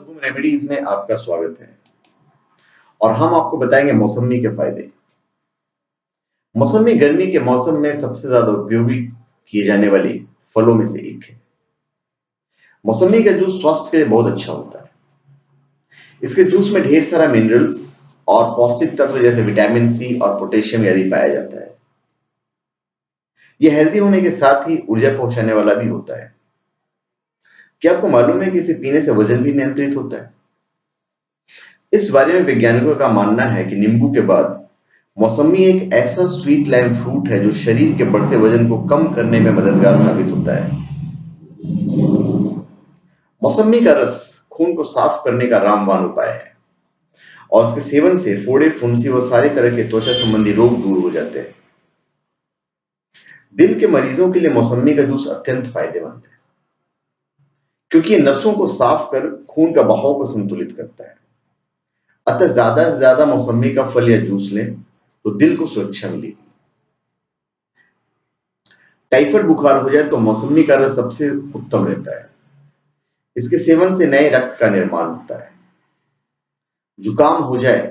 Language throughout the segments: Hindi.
शुभम रेमेडीज में आपका स्वागत है और हम आपको बताएंगे मौसमी के फायदे। मौसमी गर्मी के मौसम में सबसे ज्यादा उपयोगी किए जाने वाले फलों में से एक है। मौसमी का जूस स्वास्थ्य के लिए बहुत अच्छा होता है। इसके जूस में ढेर सारा मिनरल्स और पौष्टिक तत्व जैसे विटामिन सी और पोटेशियम आदि पाया जाता है। यह हेल्दी होने के साथ ही ऊर्जा पहुंचाने वाला भी होता है। क्या आपको मालूम है कि इसे पीने से वजन भी नियंत्रित होता है? इस बारे में वैज्ञानिकों का मानना है कि नींबू के बाद मौसमी एक ऐसा स्वीट लाइम फ्रूट है जो शरीर के बढ़ते वजन को कम करने में मददगार साबित होता है। मौसमी का रस खून को साफ करने का रामबाण उपाय है और इसके सेवन से फोड़े, फुंसी व सारे तरह के त्वचा संबंधी रोग दूर हो जाते हैं। दिल के मरीजों के लिए मौसमी का जूस अत्यंत फायदेमंद है क्योंकि ये नसों को साफ कर खून का बहाव को संतुलित करता है। अतः ज्यादा से ज्यादा मौसमी का फल या जूस लें तो दिल को सुरक्षा मिलेगी। टाइफाइड बुखार हो जाए तो मौसमी का रस सबसे उत्तम रहता है। इसके सेवन से नए रक्त का निर्माण होता है। जुकाम हो जाए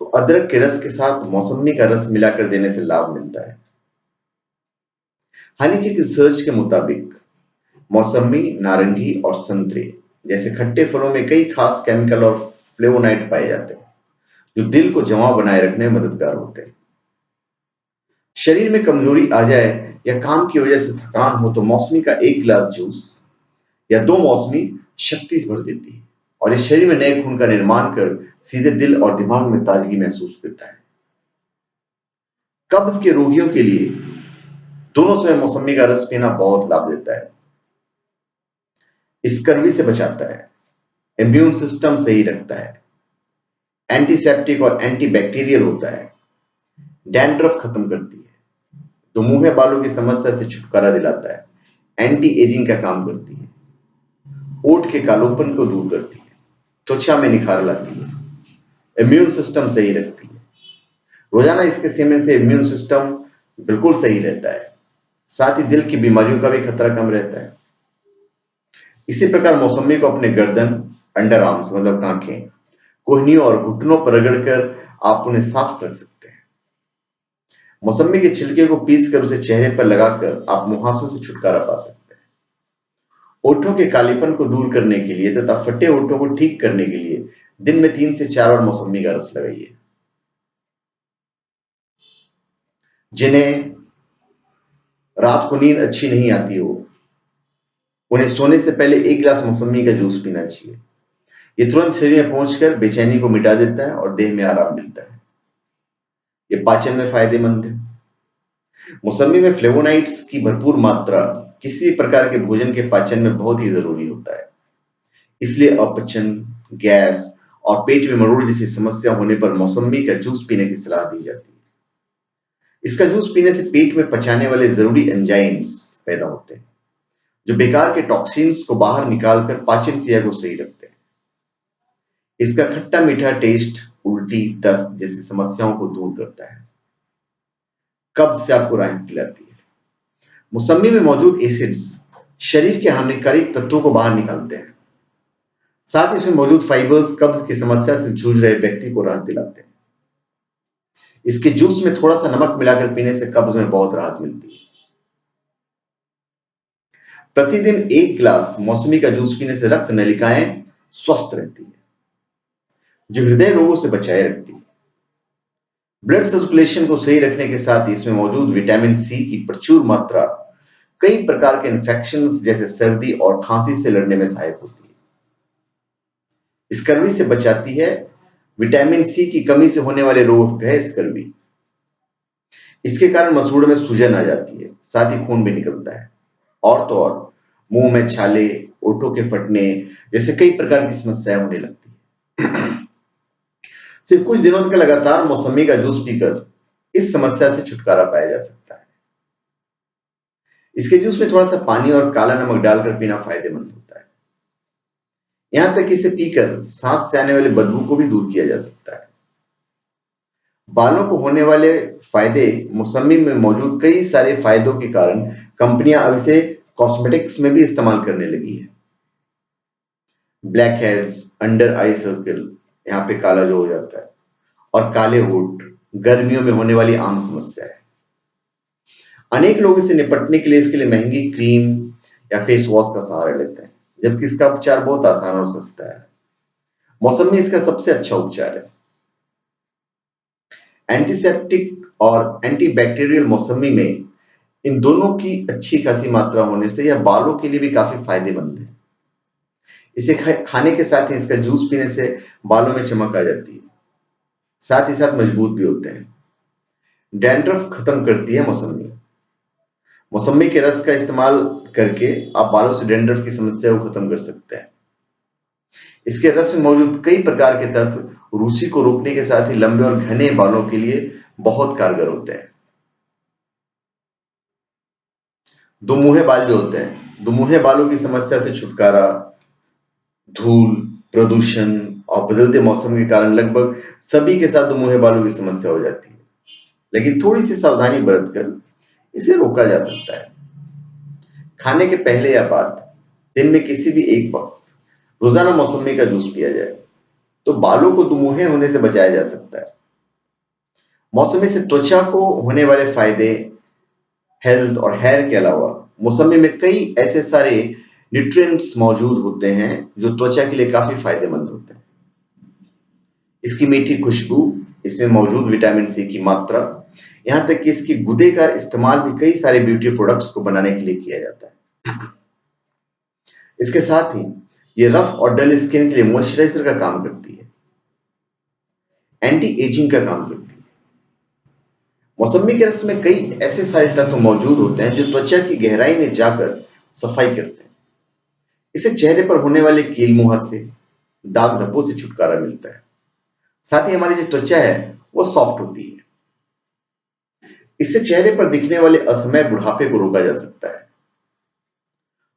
तो अदरक के रस के साथ मौसमी का रस मिलाकर देने से लाभ मिलता है। हालांकि रिसर्च के मुताबिक मौसमी, नारंगी और संतरे जैसे खट्टे फलों में कई खास केमिकल और फ्लेवोनाइड पाए जाते हैं जो दिल को जमा बनाए रखने में मददगार होते हैं। शरीर में कमजोरी आ जाए या काम की वजह से थकान हो तो मौसमी का एक गिलास जूस या दो मौसमी शक्ति भर देती है और इस शरीर में नए खून का निर्माण कर सीधे दिल और दिमाग में ताजगी महसूस देता है। कब्ज के रोगियों के लिए दोनों समय मौसमी का रस पीना बहुत लाभ देता है। स्कर्वी से बचाता है, इम्यून सिस्टम सही रखता है, एंटीसेप्टिक और एंटीबैक्टीरियल होता है, डैंड्रफ खत्म करती है, दुमुहे बालों की समस्या से छुटकारा दिलाता है, एंटी एजिंग का काम करती है, ओठ के कालोपन को दूर करती है, त्वचा में निखार लाती है, इम्यून सिस्टम सही रखती है। रोजाना इसके सेवन से इम्यून सिस्टम बिल्कुल सही रहता है, साथ ही दिल की बीमारियों का भी खतरा कम रहता है। इसी प्रकार मौसमी को अपने गर्दन, अंडर आर्म्स मतलब कांखें, कोहनियों और घुटनों पर रगड़कर आप उन्हें साफ कर सकते हैं। मौसमी के छिलके को पीसकर उसे चेहरे पर लगाकर आप मुहासों से छुटकारा पा सकते हैं। ओठों के कालेपन को दूर करने के लिए तथा फटे ओठों को ठीक करने के लिए दिन में 3 से 4 बार मौसमी का रस लगाइए। जिन्हें रात को नींद अच्छी नहीं आती हो, उन्हें सोने से पहले 1 गिलास मौसमी का जूस पीना चाहिए। ये तुरंत शरीर में पहुंचकर बेचैनी को मिटा देता है और देह में आराम मिलता है। ये पाचन में फायदेमंद है। मौसमी में फ्लेवोनाइड्स की भरपूर मात्रा किसी भी प्रकार के भोजन के पाचन में बहुत ही जरूरी होता है। इसलिए अपचन, गैस और पेट में मरोड़ जैसी समस्या होने पर मौसमी का जूस पीने की सलाह दी जाती है। इसका जूस पीने से पेट में पचाने वाले जरूरी एंजाइम्स पैदा होते हैं जो बेकार के टॉक्सिन्स को बाहर निकालकर पाचन क्रिया को सही रखते हैं। इसका खट्टा मीठा टेस्ट उल्टी, दस्त जैसी समस्याओं को दूर करता है। कब्ज से आपको राहत दिलाती है। मौसमी में मौजूद एसिड्स शरीर के हानिकारक तत्वों को बाहर निकालते हैं। साथ ही इसमें मौजूद फाइबर्स कब्ज की समस्या से जूझ रहे व्यक्ति को राहत दिलाते हैं। इसके जूस में थोड़ा सा नमक मिलाकर पीने से कब्ज में बहुत राहत मिलती है। प्रतिदिन 1 गिलास मौसमी का जूस पीने से रक्त नलिकाएं स्वस्थ रहती है जो हृदय रोगों से बचाए रखती है। ब्लड सर्कुलेशन को सही रखने के साथ ही इसमें मौजूद विटामिन सी की प्रचुर मात्रा कई प्रकार के इन्फेक्शंस जैसे सर्दी और खांसी से लड़ने में सहायक होती है। स्कर्वी से बचाती है। विटामिन सी की कमी से होने वाले रोग है स्कर्वी। इसके कारण मसूड़ों में सूजन आ जाती है, साथ ही खून भी निकलता है। और तो और मुंह में छाले, ओठों के फटने जैसे कई प्रकार की समस्याएं होने लगती है। सिर्फ कुछ दिनों तक लगातार मौसमी का जूस पीकर इस समस्या से छुटकारा पाया जा सकता है। इसके जूस में थोड़ा सा पानी और काला नमक डालकर पीना फायदेमंद होता है। यहां तक कि इसे पीकर सांस से आने वाले बदबू को भी दूर किया जा सकता है। बालों को होने वाले फायदे मौसमी में मौजूद कई सारे फायदों के कारण कंपनियां अब इसे कॉस्मेटिक्स में भी इस्तेमाल करने लगी है। ब्लैक हेड्स, अंडर आई सर्कल, यहाँ पे काला जो हो जाता है, और काले होंठ गर्मियों में होने वाली आम समस्या है। अनेक लोग इसे निपटने के लिए इसके लिए महंगी क्रीम या फेस वॉश का सहारा लेते हैं, जबकि इसका उपचार बहुत आसान और सस्ता है। मौसमी इसका सबसे अच्छा उपचार है। एंटीसेप्टिक और एंटीबैक्टीरियल मौसमी में इन दोनों की अच्छी खासी मात्रा होने से यह बालों के लिए भी काफी फायदेमंद है। इसे खाने के साथ ही इसका जूस पीने से बालों में चमक आ जाती है, साथ ही साथ मजबूत भी होते हैं। डैंड्रफ खत्म करती है मौसमी। मौसमी के रस का इस्तेमाल करके आप बालों से डैंड्रफ की समस्या को खत्म कर सकते हैं। इसके रस में मौजूद कई प्रकार के तत्व रूसी को रोकने के साथ ही लंबे और घने बालों के लिए बहुत कारगर होते हैं। दुमुहे बाल जो होते हैं, दुमुहे बालों की समस्या से छुटकारा, धूल, प्रदूषण और बदलते मौसम के कारण लगभग सभी के साथ दुमुहे बालों की समस्या हो जाती है, लेकिन थोड़ी सी सावधानी बरतकर इसे रोका जा सकता है। खाने के पहले या बाद दिन में किसी भी एक वक्त रोजाना मौसमी का जूस पिया जाए तो बालों को दुमुहे होने से बचाया जा सकता है। मौसमी से त्वचा को होने वाले फायदे, हेल्थ और हेयर के अलावा मौसमी में कई ऐसे सारे न्यूट्रिएंट्स मौजूद होते हैं जो त्वचा के लिए काफी फायदेमंद होते हैं। इसकी मीठी खुशबू, इसमें मौजूद विटामिन सी की मात्रा, यहाँ तक कि इसकी गुदे का इस्तेमाल भी कई सारे ब्यूटी प्रोडक्ट्स को बनाने के लिए किया जाता है। इसके साथ ही ये रफ और डल स्किन के लिए मॉइस्चराइजर का काम करती है, एंटी एजिंग का काम करती है। मौसमी के रस में कई ऐसे सारे तत्व मौजूद होते हैं जो त्वचा की गहराई में जाकर सफाई करते हैं। इससे चेहरे पर होने वाले कील मुहासे से, दाग धब्बों से छुटकारा मिलता है। साथ ही हमारी जो त्वचा है वो सॉफ्ट होती है। इससे चेहरे पर दिखने वाले असमय बुढ़ापे को रोका जा सकता है।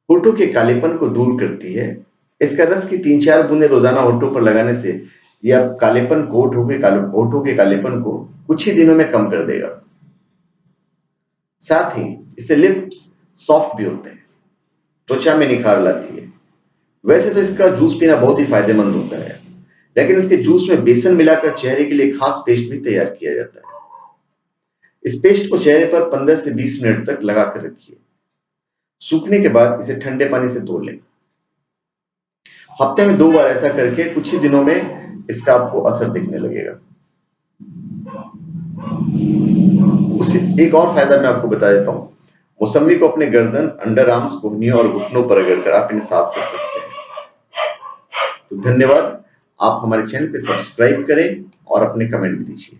होठों के कालेपन को दूर करती है। इसका रस की 3-4 बूंदें रोजाना होठों पर लगाने से यह कालेपन को, होठों के कालेपन को कुछ ही दिनों में कम कर देगा। साथ ही इससे लिप्स सॉफ्ट भी होते हैं, त्वचा में निखार लाती है। वैसे तो इसका जूस पीना बहुत ही फायदेमंद होता है, लेकिन इसके जूस में बेसन मिलाकर चेहरे के लिए खास पेस्ट भी तैयार किया जाता है। इस पेस्ट को चेहरे पर 15 से 20 मिनट तक लगाकर रखिए। सूखने के बाद इसे ठंडे पानी से धो लें। हफ्ते में 2 बार ऐसा करके कुछ ही दिनों में इसका आपको असर दिखने लगेगा। उसी एक और फायदा मैं आपको बता देता हूँ। मौसमी को अपने गर्दन, अंडर आर्म्स, कोहनियों और घुटनों पर रगड़कर आप इन्हें साफ कर सकते हैं। तो धन्यवाद। आप हमारे चैनल पे सब्सक्राइब करें और अपने कमेंट दीजिए।